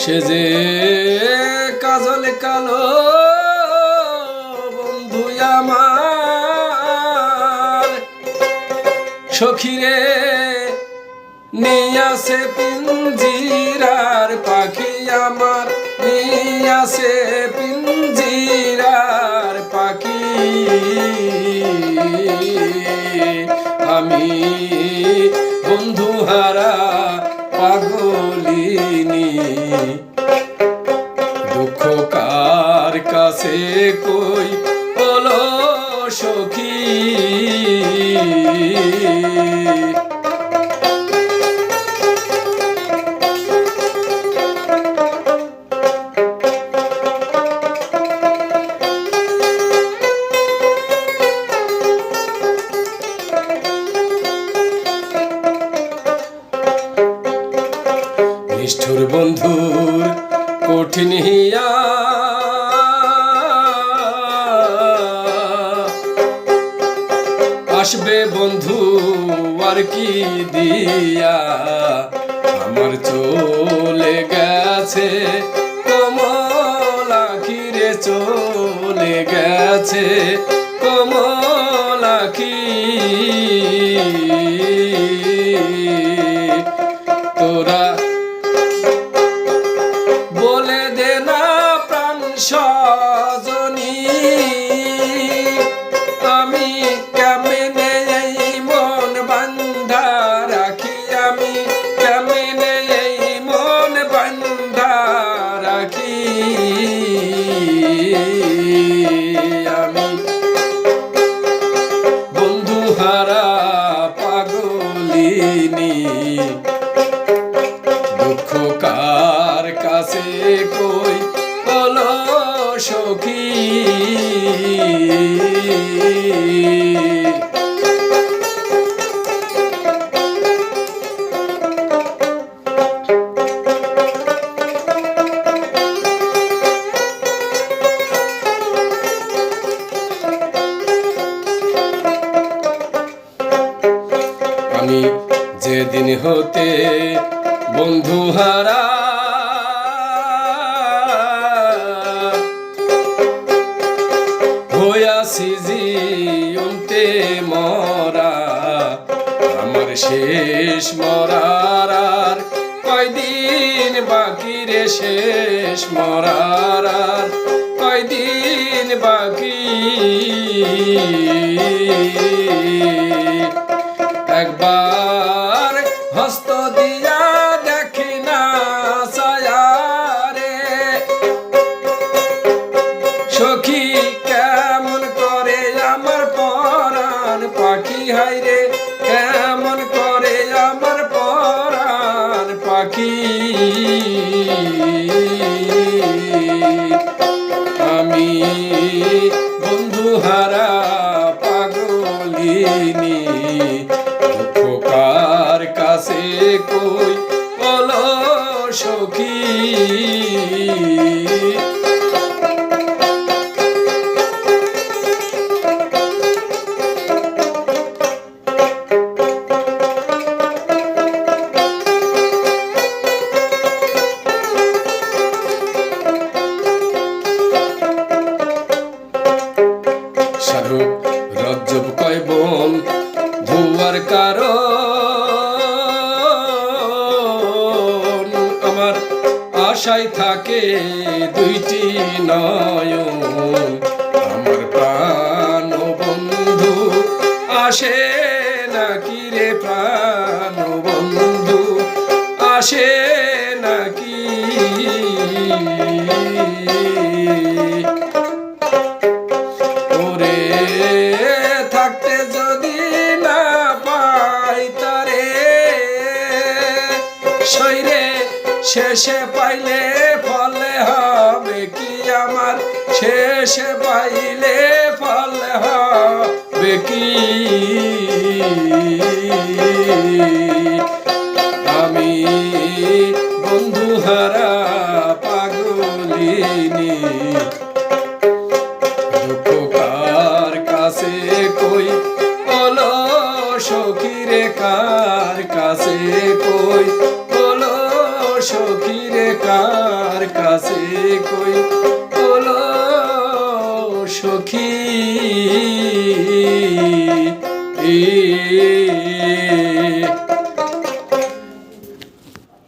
সে যে কাজল কালো বন্ধু আমার সখীরে নিয়াছে পিঞ্জিরার পাখি আমার নিয়াছে পিঞ্জিরার পাখি আমি বন্ধু হারা পাগলিনী দুঃখ কার কাছে কই বলো সখী নিষ্ঠুর বন্ধুর কঠিন হিয়া আসবে বন্ধু আর কি দিয়া আমার চলে গেছে কমল আখিরে চলে গেছে কমল আখি তোরা বলে দে না প্রাণ সজনী আমি কেমনে এই মন বান্ধা রাখি আমি কেমনে এই মন বান্ধা রাখি আমি বন্ধু হারা পাগলিনী দুঃখ কার কাছে কই বলো সখী আমি যেদিন হতে বন্ধু হারা হইয়াছি জীবনতে মরা আমার শেষ মরার আর কয়দিন বাকি রে শেষ মরার আর কয়দিন বাকি একবার হস্ত দিয়া দেখি না ছায়ারে সখী কেমন করে আমার পরাণ পাখি হায়রে কেমন করে আমার পরাণ পাখি আমি বন্ধু হারা পাগলিনী দুঃখ কার কাছে কই বলো সখী সাধু রজ্জব কয় বোন ধুয়ার কারণ আমার আশায় থাকে দুইটি নয়ন আমার প্রাণ বন্ধু আসে নাকি রে প্রাণ বন্ধু আসে নাকি ওরে থাকতে যদি না পাই তারে শরীরে শেষে পাইলে ফলে হবে কি আমার শেষে পাইলে ফলে হবে কি আমি বন্ধু হারা পাগলিনী দুঃখ কার কাছে কই বলো সখী রে কার কাছে কই বলো সখী রে কার কাছে কই ওলো সখী